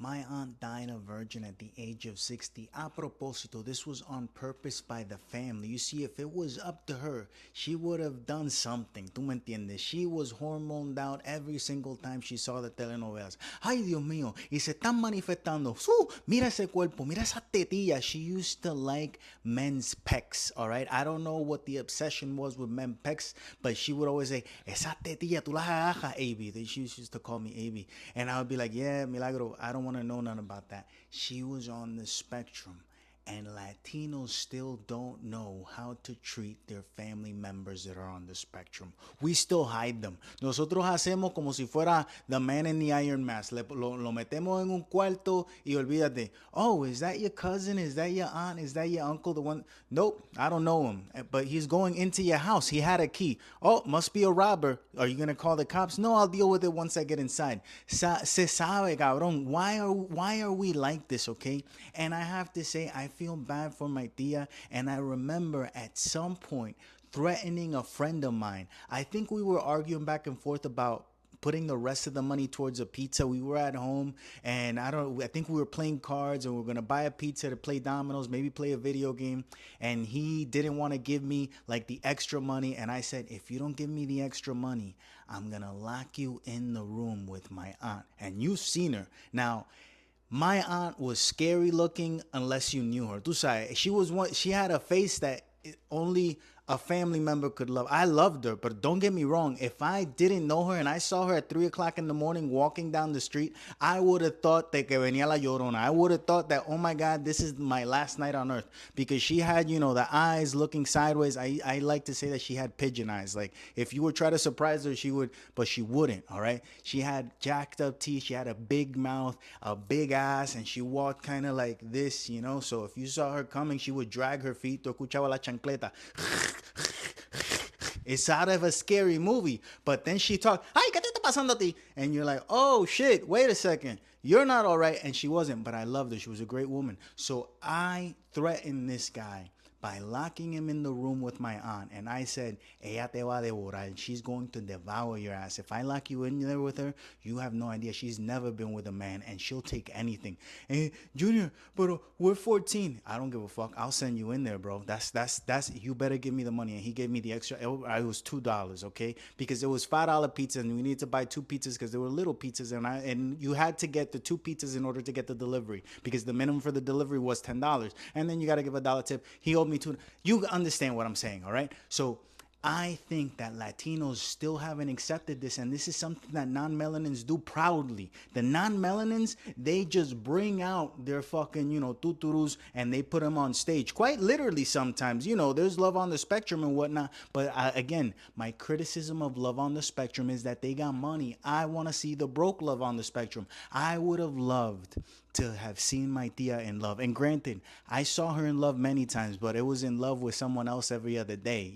My aunt died a virgin at the age of 60. A propósito, this was on purpose by the family. You see, if it was up to her, she would have done something. ¿Tú me entiendes? She was hormoned out every single time she saw the telenovelas. Ay, Dios mío, y se están manifestando. Mira ese cuerpo, mira esa tetilla. She used to like men's pecs, all right? I don't know what the obsession was with men's pecs, but she would always say, esa tetilla, tú la agarras, AB. She used to call me AB. And I would be like, yeah, Milagro, I don't want to know nothing about that. She was on the spectrum. And Latinos still don't know how to treat their family members that are on the spectrum. We still hide them. Nosotros hacemos como si fuera the man in the iron mask. Lo metemos en un cuarto y olvídate. Oh, is that your cousin? Is that your aunt? Is that your uncle? The one? Nope, I don't know him. But he's going into your house. He had a key. Oh, must be a robber. Are you going to call the cops? No, I'll deal with it once I get inside. Se sabe, cabrón. Why are we like this, okay? And I have to say, I feel bad for my tia, and I remember at some point threatening a friend of mine. I think we were arguing back and forth about putting the rest of the money towards a pizza. We were at home, and I think we were playing cards, and we were gonna buy a pizza to play dominoes, maybe play a video game. And he didn't want to give me like the extra money, and I said, if you don't give me the extra money, I'm gonna lock you in the room with my aunt. And you've seen her now. My aunt was scary looking unless you knew her. Tú sabes, she had a face that only a family member could love. I loved her, but don't get me wrong. If I didn't know her and I saw her at 3 o'clock in the morning walking down the street, I would have thought that que venía la llorona. I would have thought that, oh my God, this is my last night on earth. Because she had, the eyes looking sideways. I like to say that she had pigeon eyes. Like if you would try to surprise her, she would, but she wouldn't, all right? She had jacked up teeth. She had a big mouth, a big ass, and she walked kind of like this, So if you saw her coming, she would drag her feet. Tú escuchaba la chancleta. It's out of a scary movie. But then she talked, ay, ¿qué te está pasando a ti? And you're like, oh, shit, wait a second. You're not all right. And she wasn't, but I loved her. She was a great woman. So I threatened this guy by locking him in the room with my aunt. And I said, ella te va a devorar. And she's going to devour your ass. If I lock you in there with her, you have no idea. She's never been with a man, and she'll take anything. And Junior, but we're 14. I don't give a fuck. I'll send you in there, bro. That's you better give me the money. And he gave me the extra. It was $2, okay? Because it was $5 pizza, and we needed to buy 2 pizzas because they were little pizzas, and you had to get the 2 pizzas in order to get the delivery, because the minimum for the delivery was $10, and then you got to give a dollar tip. He owed me 2. You understand what I'm saying, all right? So I think that Latinos still haven't accepted this, and this is something that non-melanins do proudly. The non-melanins, they just bring out their fucking, tuturus, and they put them on stage. Quite literally sometimes, there's love on the spectrum and whatnot. But again, my criticism of love on the spectrum is that they got money. I want to see the broke love on the spectrum. I would have loved to have seen my tia in love. And granted, I saw her in love many times, but it was in love with someone else every other day.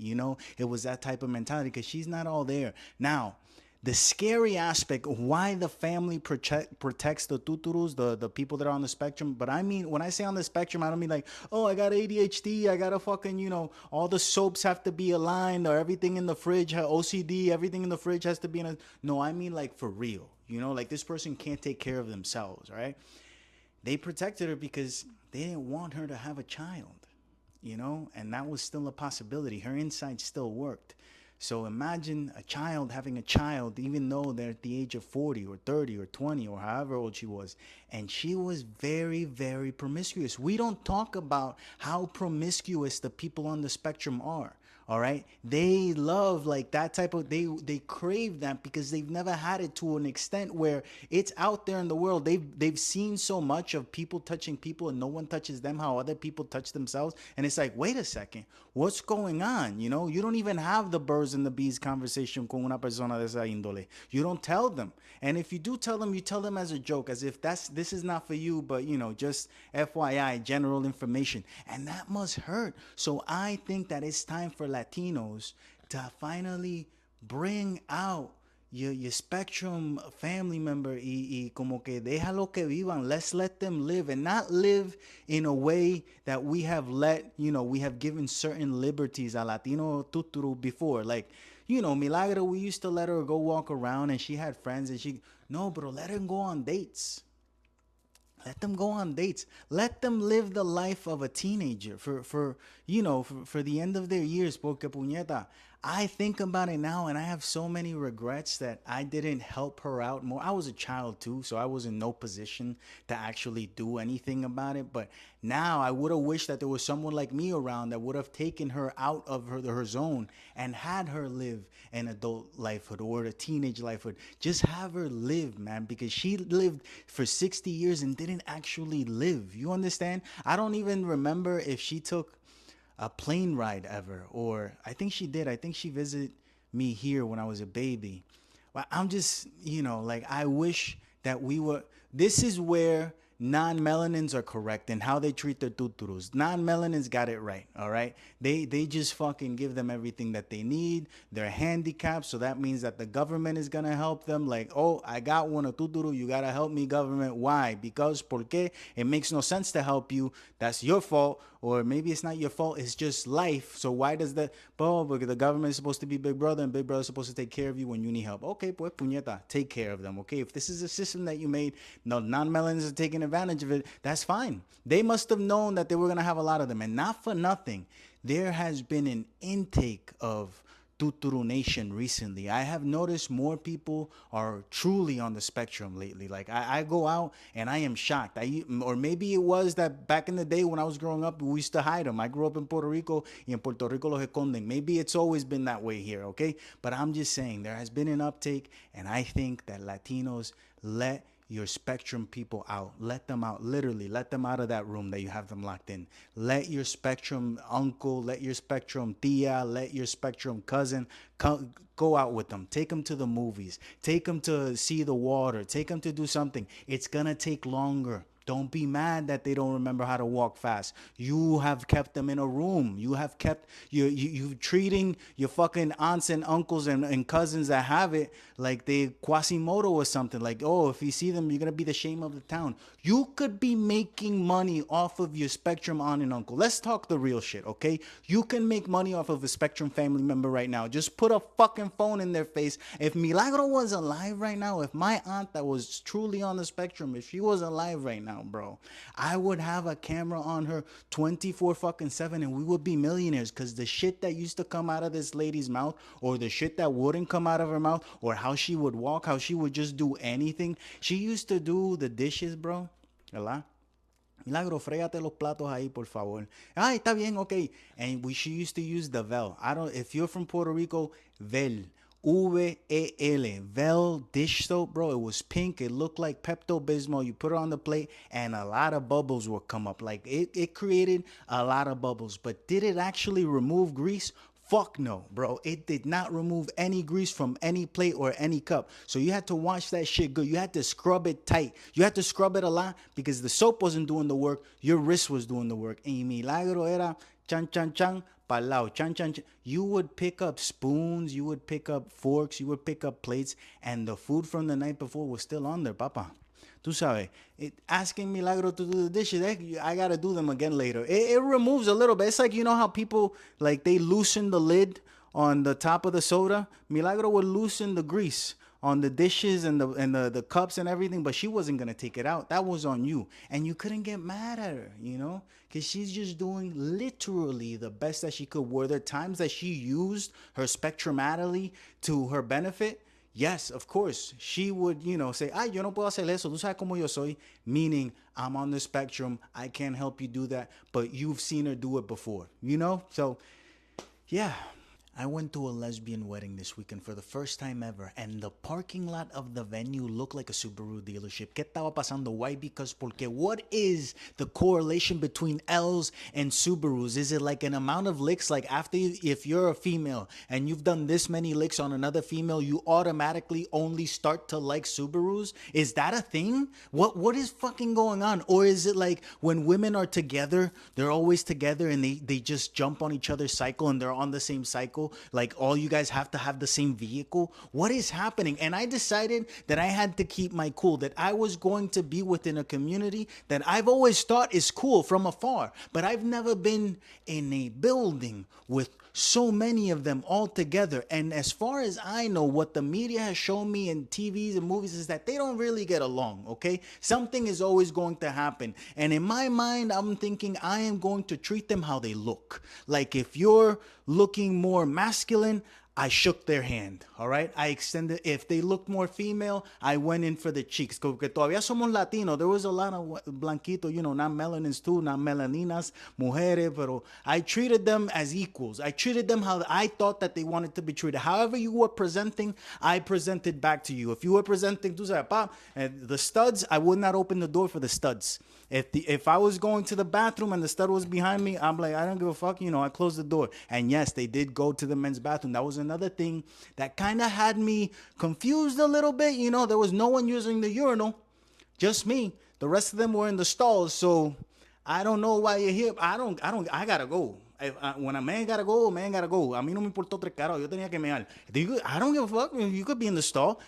It was that type of mentality, because she's not all there. Now, the scary aspect of why the family protects the tuturus, the people that are on the spectrum. But I mean, when I say on the spectrum, I don't mean like, oh, I got ADHD, I got to fucking, all the soaps have to be aligned, or everything in the fridge, OCD, everything in the fridge has to be in a... No, I mean like for real. Like this person can't take care of themselves, right? They protected her because they didn't want her to have a child, and that was still a possibility. Her insides still worked. So imagine a child having a child, even though they're at the age of 40 or 30 or 20 or however old she was. And she was very, very promiscuous. We don't talk about how promiscuous the people on the spectrum are. All right, they love like that type of, they crave that because they've never had it to an extent where it's out there in the world. They've seen so much of people touching people and no one touches them, how other people touch themselves, and it's like, wait a second, what's going on? You don't even have the birds and the bees conversation con una persona de esa índole. You don't tell them, and if you do tell them, you tell them as a joke, as if this is not for you, but just FYI, general information, and that must hurt. So I think that it's time for Latinos to finally bring out your spectrum family member y como que déjalo que vivan. Let's let them live, and not live in a way that we have we have given certain liberties a Latino tuturu before. Like, Milagro, we used to let her go walk around and she had friends and no, bro, let her go on dates. Let them go on dates. Let them live the life of a teenager for the end of their years. Porque puñeta, I think about it now and I have so many regrets that I didn't help her out more. I was a child too, so I was in no position to actually do anything about it. But now I would have wished that there was someone like me around that would have taken her out of her zone and had her live an adult lifehood or a teenage lifehood. Just have her live, man, because she lived for 60 years and didn't actually live. You understand? I don't even remember if she took a plane ride ever, or I think she did. I think she visited me here when I was a baby. But I'm just, like, I wish that we were. This is where non-melanins are correct and how they treat their tuturus. Non-melanins got it right, all right? They just fucking give them everything that they need. They're handicapped, so that means that the government is gonna help them. Like, oh, I got one, a tuturu, you gotta help me, government. Why? Because, porque? It makes no sense to help you. That's your fault. Or maybe it's not your fault, it's just life. So why does that? Oh, because the government is supposed to be Big Brother and Big Brother is supposed to take care of you when you need help. Okay, pues puñeta, take care of them. Okay, if this is a system that you made, no non-melons are taking advantage of it, that's fine. They must have known that they were going to have a lot of them. And not for nothing, there has been an intake of Tuturu Nation recently. I have noticed more people are truly on the spectrum lately. Like I go out and I am shocked. Or maybe it was that back in the day when I was growing up, we used to hide them. I grew up in Puerto Rico, y en Puerto Rico los esconden. Maybe it's always been that way here, okay? But I'm just saying there has been an uptake, and I think that Latinos let your spectrum people out. Let them out. Literally, let them out of that room that you have them locked in. Let your spectrum uncle, let your spectrum tia, let your spectrum cousin go out with them. Take them to the movies. Take them to see the water. Take them to do something. It's going to take longer. Don't be mad that they don't remember how to walk fast. You have kept them in a room. You have kept you treating your fucking aunts and uncles and cousins that have it like they Quasimodo or something. Like, oh, if you see them, you're gonna be the shame of the town. You could be making money off of your Spectrum aunt and uncle. Let's talk the real shit, okay? You can make money off of a Spectrum family member right now. Just put a fucking phone in their face. If Milagro was alive right now, if my aunt that was truly on the spectrum, if she was alive right now, bro, I would have a camera on her 24 fucking 7 and we would be millionaires, because the shit that used to come out of this lady's mouth, or the shit that wouldn't come out of her mouth, or how she would walk, how she would just do anything. She used to do the dishes, bro, ¿verdad? Milagro, frégate los platos ahí, por favor. Ay, está bien, okay. And she used to use the Vel. If you're from Puerto Rico, Vel. V-E-L, Vel dish soap, bro. It was pink. It looked like Pepto-Bismol. You put it on the plate and a lot of bubbles would come up. Like it created a lot of bubbles. But did it actually remove grease? Fuck no, bro. It did not remove any grease from any plate or any cup. So you had to wash that shit good. You had to scrub it tight. You had to scrub it a lot because the soap wasn't doing the work. Your wrist was doing the work. Y milagro era chan chan chan palao chan chan chan. You would pick up spoons, you would pick up forks, you would pick up plates, and the food from the night before was still on there, papa. Tú sabes, asking Milagro to do the dishes, I gotta do them again later. It removes a little bit. It's like, you know how people, like, they loosen the lid on the top of the soda? Milagro would loosen the grease on the dishes and the cups and everything, but she wasn't gonna take it out. That was on you. And you couldn't get mad at her, you know? Because she's just doing literally the best that she could. Were there times that she used her spectromatally to her benefit? Yes, of course. She would, say, ay, yo no puedo hacer eso. Tú sabes cómo yo soy. Meaning, I'm on the spectrum. I can't help you do that. But you've seen her do it before, So, yeah. I went to a lesbian wedding this weekend for the first time ever, and the parking lot of the venue looked like a Subaru dealership. ¿Qué estaba pasando? Why? Because, porque what is the correlation between L's and Subarus? Is it like an amount of licks? Like if you're a female and you've done this many licks on another female, you automatically only start to like Subarus? Is that a thing? What is fucking going on? Or is it like when women are together, they're always together and they just jump on each other's cycle and they're on the same cycle? Like all you guys have to have the same vehicle? What is happening? And I decided that I had to keep my cool, that I was going to be within a community that I've always thought is cool from afar, but I've never been in a building with so many of them all together. And as far as I know, what the media has shown me in TVs and movies is that they don't really get along, okay? Something is always going to happen. And in my mind, I'm thinking I am going to treat them how they look. Like if you're looking more masculine, I shook their hand, all right? I extended, if they looked more female, I went in for the cheeks. Porque todavía somos Latino. There was a lot of blanquitos, not melanins too, not melaninas, mujeres, pero I treated them as equals. I treated them how I thought that they wanted to be treated. However you were presenting, I presented back to you. If you were presenting, tú sabes, the studs, I would not open the door for the studs. If I was going to the bathroom and the stud was behind me, I'm like, I don't give a fuck, I closed the door. And yes, they did go to the men's bathroom. That was another thing that kind of had me confused a little bit. There was no one using the urinal, just me. The rest of them were in the stalls. So I don't know why you're here. I gotta go. When a man gotta go, man gotta go. A mí no me importó tres caros. Yo tenía que mear. I don't give a fuck. You could be in the stall.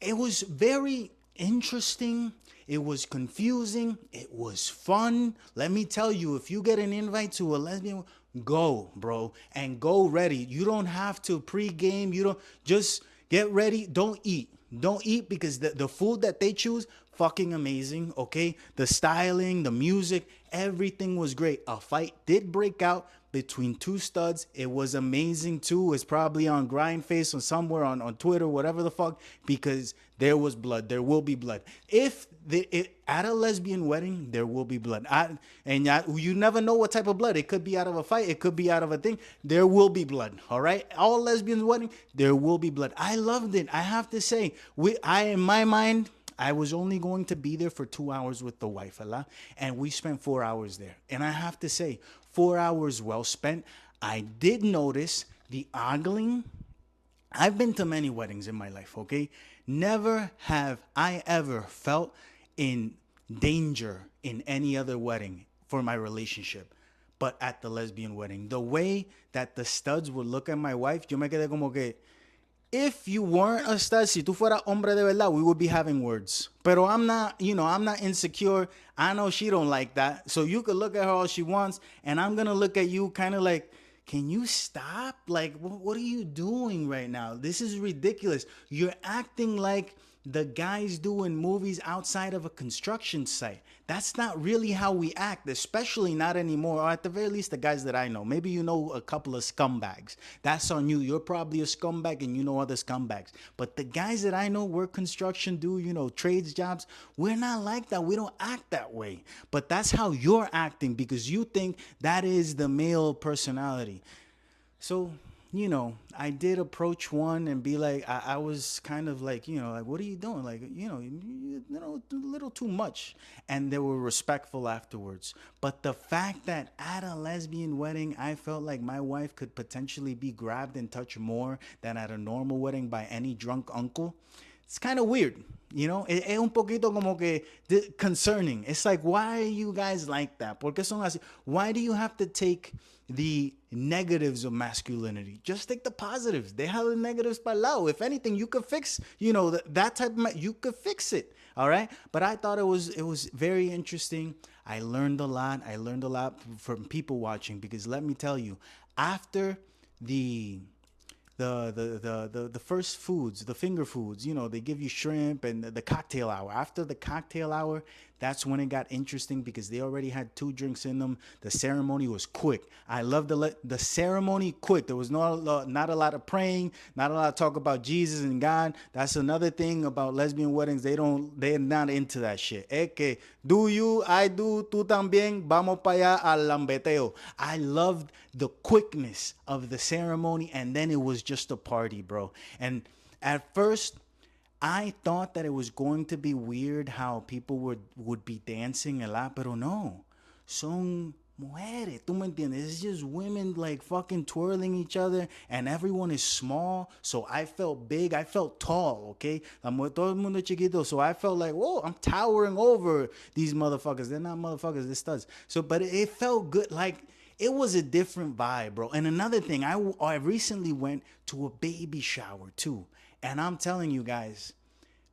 It was very interesting. It was confusing. It was fun. Let me tell you, if you get an invite to a lesbian, go, bro, and go ready. You don't have to pregame. You don't, just get ready. Don't eat. Don't eat because the food that they choose, fucking amazing, okay? The styling, the music, everything was great. A fight did break out between two studs. It was amazing too. It's probably on Grindface or somewhere on Twitter, whatever the fuck, because there was blood. There will be blood. At a lesbian wedding, there will be blood. You never know what type of blood. It could be out of a fight. It could be out of a thing. There will be blood, all right? All lesbians wedding, there will be blood. I loved it. I have to say, in my mind, I was only going to be there for 2 hours with the wife, and we spent 4 hours there. And I have to say, 4 hours well spent. I did notice the ogling. I've been to many weddings in my life, okay? Never have I ever felt in danger in any other wedding for my relationship, but at the lesbian wedding. The way that the studs would look at my wife, yo me quedé como que, if you weren't a stud, si tú fuera hombre de verdad, we would be having words. Pero I'm not, I'm not insecure. I know she don't like that. So you could look at her all she wants, and I'm going to look at you kind of like, can you stop? Like, what are you doing right now? This is ridiculous. You're acting like the guys do in movies outside of a construction site. That's not really how we act, especially not anymore, or at the very least the guys that I know. Maybe you know a couple of scumbags. That's on you. You're probably a scumbag and you know other scumbags. But the guys that I know work construction, do, trades jobs, we're not like that. We don't act that way. But that's how you're acting because you think that is the male personality. So, I did approach one and be like, I was kind of like, like, what are you doing? Like, a little too much. And they were respectful afterwards. But the fact that at a lesbian wedding, I felt like my wife could potentially be grabbed and touched more than at a normal wedding by any drunk uncle, it's kind of weird. Es un poquito como que concerning. It's like, why are you guys like that? ¿Por qué son así? Why do you have to take the negatives of masculinity? Just take the positives. Deja the negatives para el lado. If anything, you could fix, that type of, you could fix it. All right. But I thought it was very interesting. I learned a lot. I learned a lot from people watching because let me tell you, after the first foods, the finger foods, they give you shrimp and the cocktail hour. After the cocktail hour, that's when it got interesting because they already had 2 drinks in them. The ceremony was quick. I love the ceremony quick. There was not a lot of praying, not a lot of talk about Jesus and God. That's another thing about lesbian weddings. They're not into that shit. Es que do you, I do, tú también, vamos para allá al lambeteo. I loved the quickness of the ceremony, and then it was just a party, bro. And at first, I thought that it was going to be weird how people would be dancing a lot, pero no. Son mujeres, tú me entiendes? It's just women like fucking twirling each other, and everyone is small. So I felt big. I felt tall, okay? Todo el mundo chiquito. So I felt like, whoa, I'm towering over these motherfuckers. They're not motherfuckers, they're studs. So, but it felt good. Like, it was a different vibe, bro. And another thing, I recently went to a baby shower too. And I'm telling you guys,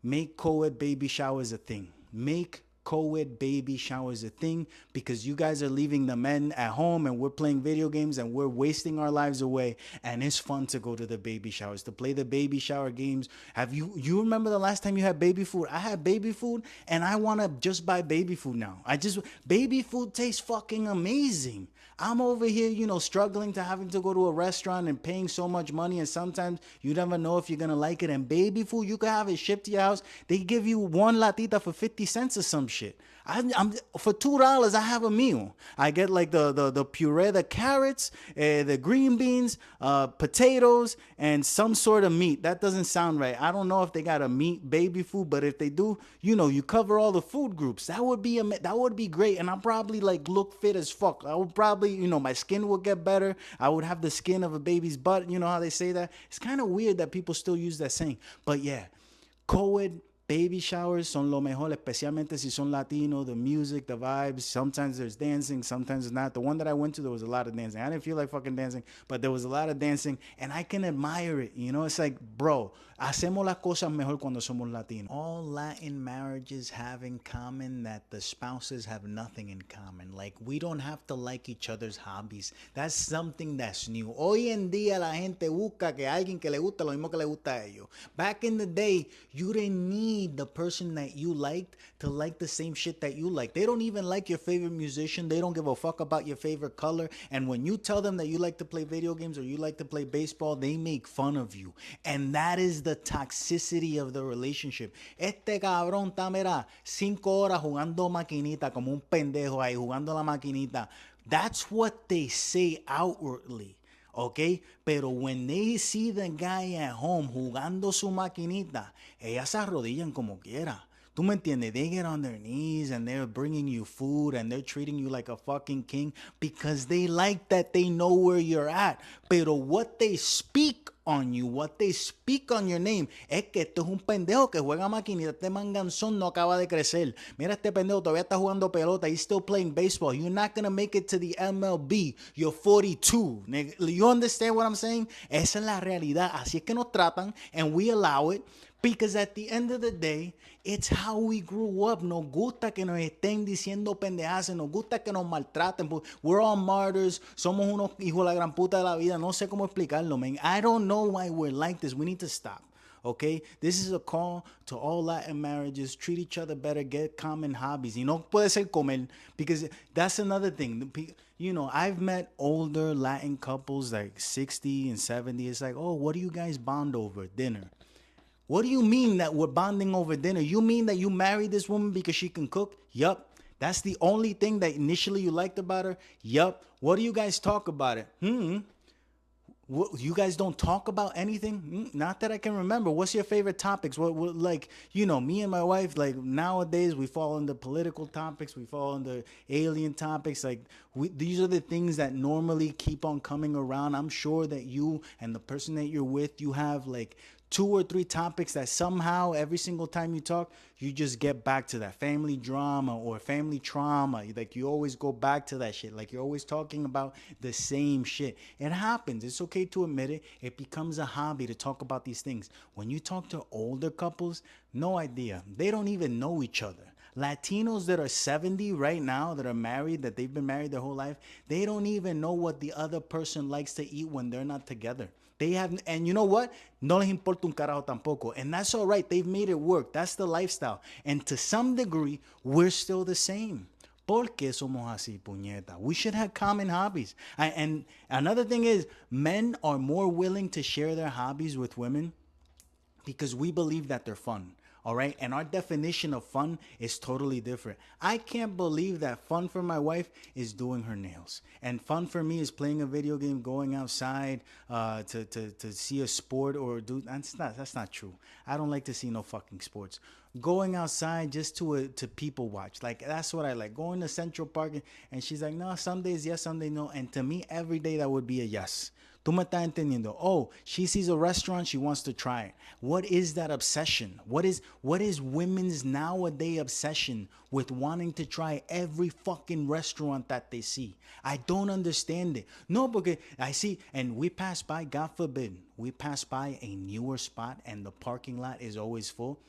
make co-ed baby showers a thing. Make co-ed baby showers a thing because you guys are leaving the men at home and we're playing video games and we're wasting our lives away. And it's fun to go to the baby showers, to play the baby shower games. Have you remember the last time you had baby food? I had baby food and I want to just buy baby food now. Baby food tastes fucking amazing. I'm over here, struggling to having to go to a restaurant and paying so much money, and sometimes you never know if you're gonna like it. And baby food, you can have it shipped to your house. They give you one latita for 50 cents or some shit. I'm for $2, I have a meal. I get like the puree, the carrots, the green beans, potatoes, and some sort of meat. That doesn't sound right. I don't know if they got a meat baby food, but if they do, you cover all the food groups. That would be great, and I'll probably like look fit as fuck. I would probably, my skin would get better. I would have the skin of a baby's butt. You know how they say that? It's kind of weird that people still use that saying, but yeah, co-ed baby showers son lo mejor, especialmente si son Latino, the music, the vibes. Sometimes there's dancing, sometimes there's not. The one that I went to, there was a lot of dancing. I didn't feel like fucking dancing, but there was a lot of dancing, and I can admire it. It's like, bro, hacemos las cosas mejor cuando somos Latinos. All Latin marriages have in common that the spouses have nothing in common. Like, we don't have to like each other's hobbies. That's something that's new. Hoy en día la gente busca que alguien que le gusta lo mismo que le gusta a ellos. Back in the day, you didn't need the person that you liked to like the same shit that you like. They don't even like your favorite musician. They don't give a fuck about your favorite color. And when you tell them that you like to play video games or you like to play baseball, they make fun of you. And that is the toxicity of the relationship. Este cabrón está, mira, 5 horas jugando maquinita como un pendejo ahí, jugando la maquinita. That's what they say outwardly. Okay, pero when they see the guy at home jugando su maquinita, ellas se arrodillan como quiera. ¿Tú me entiendes? They get on their knees and they're bringing you food and they're treating you like a fucking king because they like that they know where you're at. Pero what they speak on you, what they speak on your name, es que esto es un pendejo que juega maquinita. Este manganzón no acaba de crecer. Mira, este pendejo todavía está jugando pelota. He's still playing baseball. You're not going to make it to the MLB. You're 42. You understand what I'm saying? Esa es la realidad. Así es que nos tratan, and we allow it. Because at the end of the day, it's how we grew up. Nos gusta que nos estén diciendo pendejadas. Nos gusta que nos maltraten. We're all martyrs. Somos unos hijos de la gran puta de la vida. No sé cómo explicarlo, man. I don't know why we're like this. We need to stop. Okay? This is a call to all Latin marriages. Treat each other better. Get common hobbies. Y no puede ser comer. Because that's another thing. I've met older Latin couples like 60 and 70. It's like, oh, what do you guys bond over? Dinner. What do you mean that we're bonding over dinner? You mean that you married this woman because she can cook? Yup. That's the only thing that initially you liked about her? Yup. What do you guys talk about it? What, you guys don't talk about anything? Not that I can remember. What's your favorite topics? What like, me and my wife, like nowadays we fall into political topics. We fall into alien topics. Like these are the things that normally keep on coming around. I'm sure that you and the person that you're with, you have like 2 or 3 topics that somehow every single time you talk, you just get back to that family drama or family trauma. Like you always go back to that shit. Like you're always talking about the same shit. It happens. It's okay to admit it. It becomes a hobby to talk about these things. When you talk to older couples, no idea. They don't even know each other. Latinos that are 70 right now, that are married, that they've been married their whole life, they don't even know what the other person likes to eat when they're not together. They have, and you know what? No les importa un carajo tampoco. And that's all right. They've made it work. That's the lifestyle. And to some degree, we're still the same. Porque somos así, puñeta. We should have common hobbies. And another thing is, men are more willing to share their hobbies with women because we believe that they're fun. All right. And our definition of fun is totally different. I can't believe that fun for my wife is doing her nails. And fun for me is playing a video game, going outside to see a sport or do. That's not true. I don't like to see no fucking sports. Going outside just to people watch. Like, that's what I like. Going to Central Park and she's like, no, some days yes, some days no. And to me, every day that would be a yes. Tú me estás entendiendo. Oh, she sees a restaurant, she wants to try it. What is that obsession? What is women's nowadays obsession with wanting to try every fucking restaurant that they see? I don't understand it. No, because I see, and we pass by, God forbid, we pass by a newer spot and the parking lot is always full.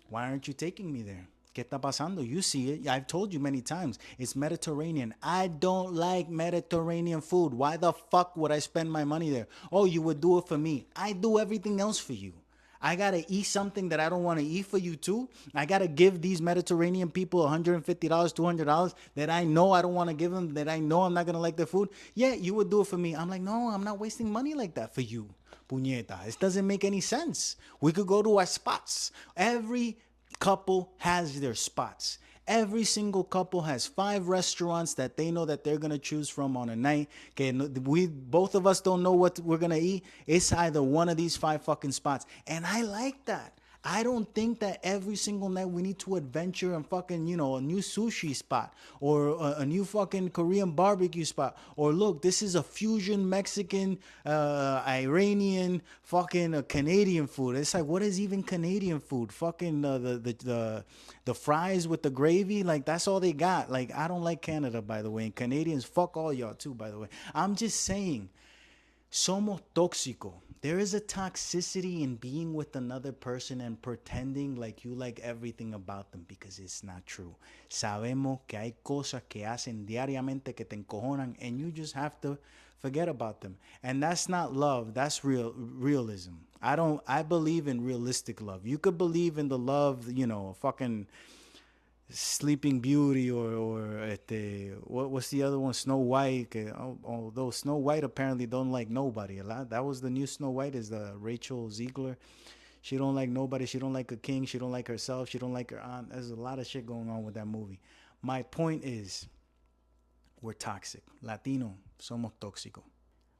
Why aren't you taking me there? ¿Qué está pasando? You see it. I've told you many times. It's Mediterranean. I don't like Mediterranean food. Why the fuck would I spend my money there? Oh, you would do it for me. I do everything else for you. I gotta eat something that I don't want to eat for you too. I gotta give these Mediterranean people $150, $200 that I know I don't want to give them, that I know I'm not gonna like their food. Yeah, you would do it for me. I'm like, no, I'm not wasting money like that for you. Puñeta. This doesn't make any sense. We could go to our spots. Every couple has their spots. Every single couple has 5 restaurants that they know that they're gonna choose from on a night. Okay, we both of us don't know what we're gonna eat. It's either one of these 5 fucking spots, and I like that. I don't think that every single night we need to adventure and fucking, a new sushi spot or a new fucking Korean barbecue spot. Or look, this is a fusion Mexican, Iranian, fucking Canadian food. It's like, what is even Canadian food? Fucking the fries with the gravy, like that's all they got. Like, I don't like Canada, by the way, and Canadians, fuck all y'all too, by the way. I'm just saying, somos tóxico. There is a toxicity in being with another person and pretending like you like everything about them, because it's not true. Sabemos que hay cosas que hacen diariamente que te encojonan, and you just have to forget about them. And that's not love. That's realism. I believe in realistic love. You could believe in the love, fucking Sleeping Beauty or what's the other one? Snow White. Although Snow White apparently don't like nobody a lot. That was the new Snow White, is the Rachel Ziegler. She don't like nobody. She don't like a king. She don't like herself. She don't like her aunt. There's a lot of shit going on with that movie. My point is, we're toxic. Latino, somos tóxico.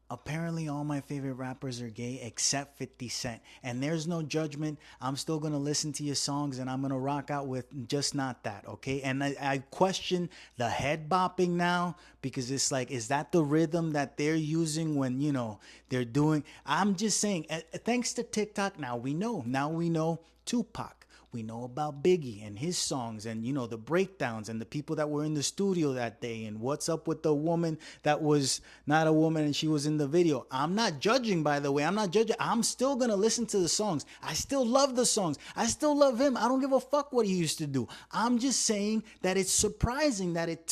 Apparently all my favorite rappers are gay except 50 Cent. And there's no judgment. I'm still going to listen to your songs and I'm going to rock out with just not that, okay? And I question the head bopping now, because it's like, is that the rhythm that they're using when, they're doing... I'm just saying, thanks to TikTok, now we know Tupac. We know about Biggie and his songs and, the breakdowns and the people that were in the studio that day and what's up with the woman that was not a woman and she was in the video. I'm not judging, by the way. I'm not judging. I'm still going to listen to the songs. I still love the songs. I still love him. I don't give a fuck what he used to do. I'm just saying that it's surprising that it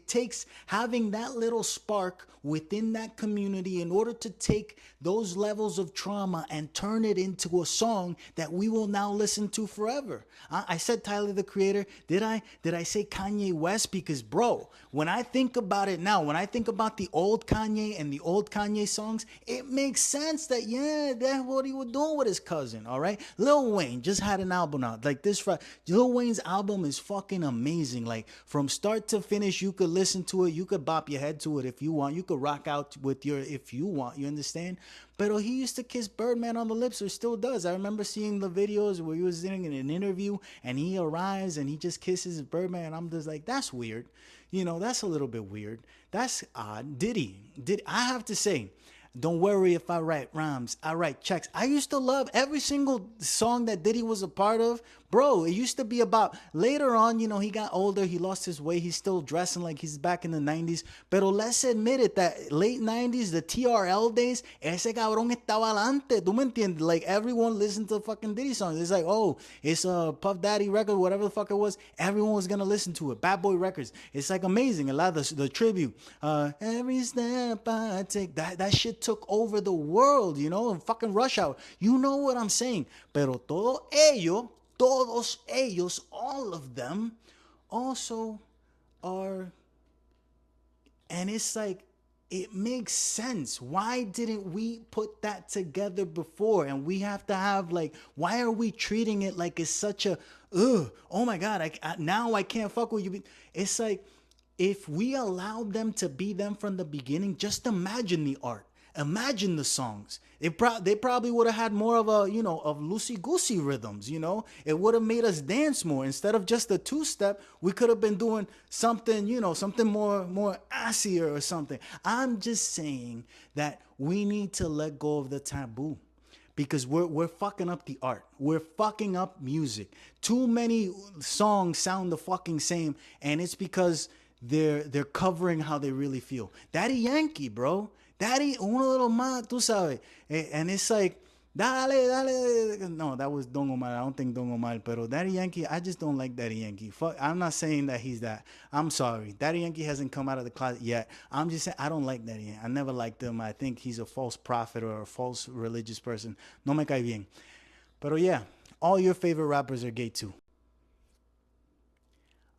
takes having that little spark within that community in order to take those levels of trauma and turn it into a song that we will now listen to forever. I said Tyler, the Creator. Did I say Kanye West? Because, bro, when I think about it now, when I think about the old Kanye and the old Kanye songs, it makes sense that, yeah, that's what he was doing with his cousin, all right? Lil Wayne just had an album out. Like this, Lil Wayne's album is fucking amazing. Like, from start to finish, you could listen to it. You could bop your head to it if you want. You could rock out with if you want. You understand? But he used to kiss Birdman on the lips, or still does. I remember seeing the videos where he was in an interview and he arrives and he just kisses Birdman. And I'm just like, that's weird. That's a little bit weird. That's odd. Diddy, I have to say, don't worry if I write rhymes, I write checks. I used to love every single song that Diddy was a part of. Bro, it used to be about, later on, he got older, he lost his way, he's still dressing like he's back in the 90s. Pero let's admit it, that late 90s, the TRL days, ese cabrón estaba adelante. ¿Tú me entiendes? Like, everyone listened to fucking Diddy songs. It's like, oh, it's a Puff Daddy record, whatever the fuck it was. Everyone was gonna listen to it. Bad Boy Records. It's like amazing. A lot of the tribute. Every step I take. That shit took over the world, and fucking Rush Hour. You know what I'm saying? Pero todos ellos, all of them, also are, and it's like, it makes sense. Why didn't we put that together before? And we have to have, like, why are we treating it like it's such a, oh my God, now I can't fuck with you. It's like, if we allowed them to be them from the beginning, just imagine the art. Imagine the songs. They probably would have had more of a, of loosey-goosey rhythms, It would have made us dance more. Instead of just a two-step, we could have been doing something, something more assier or something. I'm just saying that we need to let go of the taboo. Because we're fucking up the art. We're fucking up music. Too many songs sound the fucking same, and it's because they're covering how they really feel. Daddy Yankee, bro. Daddy, uno de los más, tú sabes. And it's like, Dale, dale. No, that was Don Omar. I don't think Don Omar. Pero Daddy Yankee, I just don't like Daddy Yankee. Fuck, I'm not saying that he's that. I'm sorry. Daddy Yankee hasn't come out of the closet yet. I'm just saying I don't like Daddy Yankee. I never liked him. I think he's a false prophet or a false religious person. No me cae bien. Pero yeah, all your favorite rappers are gay too.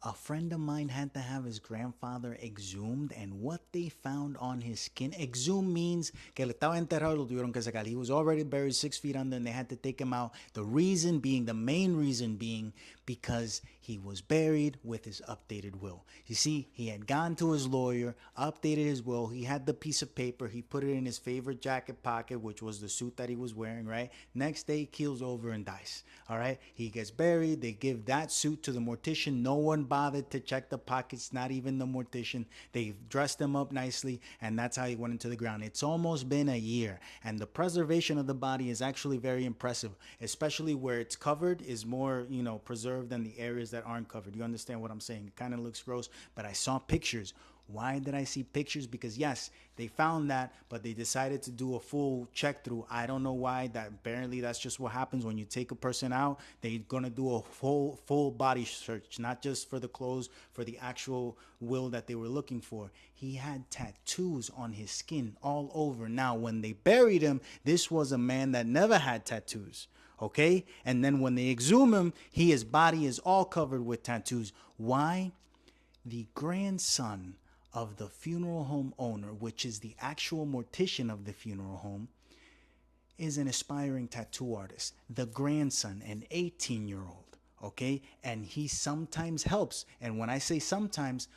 A friend of mine had to have his grandfather exhumed, and what they found on his skin, exhumed means que le estaba enterrado, lo tuvieron que sacar. He was already buried 6 feet under, and they had to take him out. The reason being, the main reason being, because he was buried with his updated will. You see, he had gone to his lawyer, updated his will. He had the piece of paper. He put it in his favorite jacket pocket, which was the suit that he was wearing, right? Next day, he keels over and dies. All right? He gets buried. They give that suit to the mortician. No one bothered to check the pockets, not even the mortician. They dressed him up nicely, and that's how he went into the ground. It's almost been a year, and the preservation of the body is actually very impressive, especially where it's covered is more, preserved than the areas that aren't covered. You understand what I'm saying? It kind of looks gross, but I saw pictures. Why did I see pictures? Because yes, they found that, but they decided to do a full check through. I don't know why. That apparently that's just what happens when you take a person out. They're gonna do a full body search, not just for the clothes, for the actual will that they were looking for. He had tattoos on his skin all over. Now, when they buried him, this was a man that never had tattoos. Okay? And then when they exhume him, his body is all covered with tattoos. Why? The grandson of the funeral home owner, which is the actual mortician of the funeral home, is an aspiring tattoo artist. The grandson, an 18-year-old, okay? And he sometimes helps. And when I say sometimes,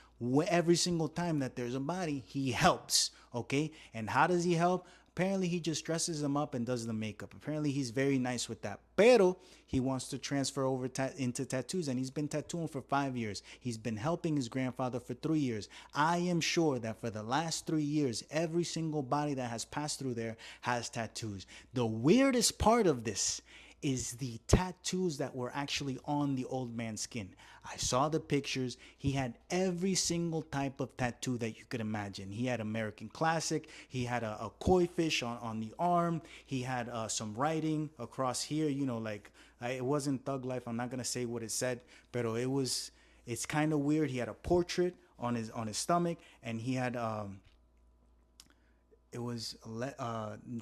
every single time that there's a body, he helps, okay? And how does he help? Apparently, he just dresses them up and does the makeup. Apparently, he's very nice with that. Pero he wants to transfer over into tattoos, and he's been tattooing for 5 years. He's been helping his grandfather for 3 years. I am sure that for the last 3 years, every single body that has passed through there has tattoos. The weirdest part of this is the tattoos that were actually on the old man's skin. I saw the pictures. He had every single type of tattoo that you could imagine. He had American Classic. He had a koi fish on the arm. He had some writing across here, like it wasn't Thug Life. I'm not going to say what it said, but it's kind of weird. He had a portrait on his stomach, and he had it was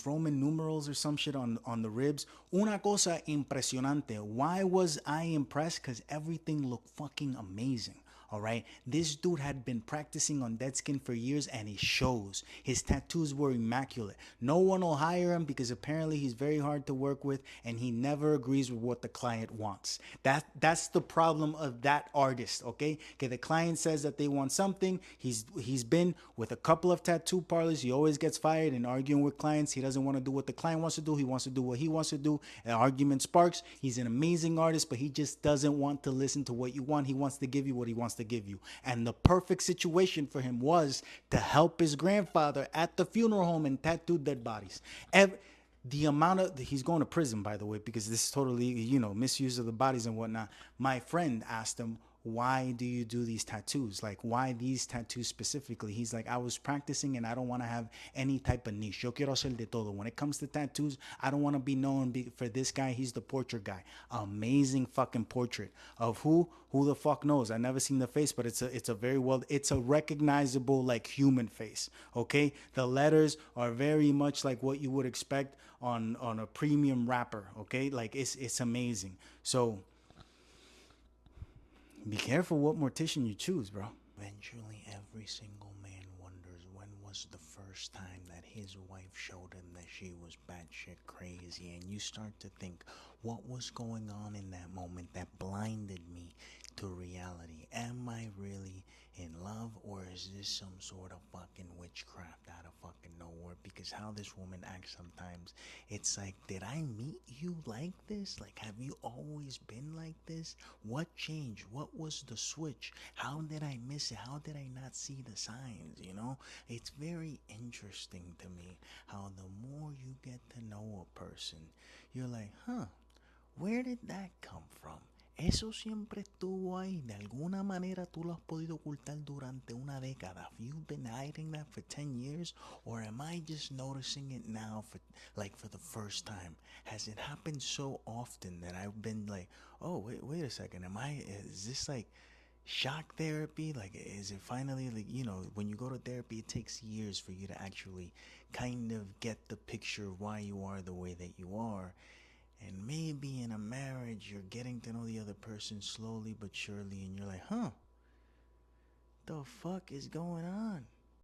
Roman numerals or some shit on the ribs. Una cosa impresionante. Why was I impressed? Because everything looked fucking amazing. All right, this dude had been practicing on dead skin for years, and it shows. His tattoos were immaculate. No one will hire him because apparently he's very hard to work with, and he never agrees with what the client wants. That's the problem of that artist. Okay, the client says that they want something. He's been with a couple of tattoo parlors. He always gets fired and arguing with clients. He doesn't want to do what the client wants to do. He wants to do what he wants to do. An argument sparks. He's an amazing artist, but he just doesn't want to listen to what you want. He wants to give you what he wants to give you. And the perfect situation for him was to help his grandfather at the funeral home and tattoo dead bodies. The amount of he's going to prison, by the way, because this is totally misuse of the bodies and whatnot. My friend asked him, why do you do these tattoos? Like, why these tattoos specifically? He's like, I was practicing and I don't want to have any type of niche. Yo quiero hacer de todo. When it comes to tattoos, I don't want to be known for this guy. He's the portrait guy. Amazing fucking portrait of who? Who the fuck knows? I never seen the face, but it's a recognizable like human face. Okay, the letters are very much like what you would expect on a premium rapper. Okay, like it's amazing. So be careful what mortician you choose, bro. Eventually, every single man wonders when was the first time that his wife showed him that she was batshit crazy. And you start to think, what was going on in that moment that blinded me to reality? Am I really in love, or is this some sort of fucking witchcraft out of fucking nowhere? Because how this woman acts sometimes, it's like, did I meet you like this? Like, have you always been like this? What changed? What was the switch? How did I miss it? How did I not see the signs? It's very interesting to me how the more you get to know a person, you're like, where did that come from? Eso siempre estuvo ahí. De alguna manera tú lo has podido ocultar durante una década. Have you been hiding that for 10 years? Or am I just noticing it now for the first time? Has it happened so often that I've been like, oh, wait a second. Is this like shock therapy? Like, is it finally like, when you go to therapy, it takes years for you to actually kind of get the picture of why you are the way that you are. And maybe in a marriage, you're getting to know the other person slowly but surely, and you're like, huh, the fuck is going on?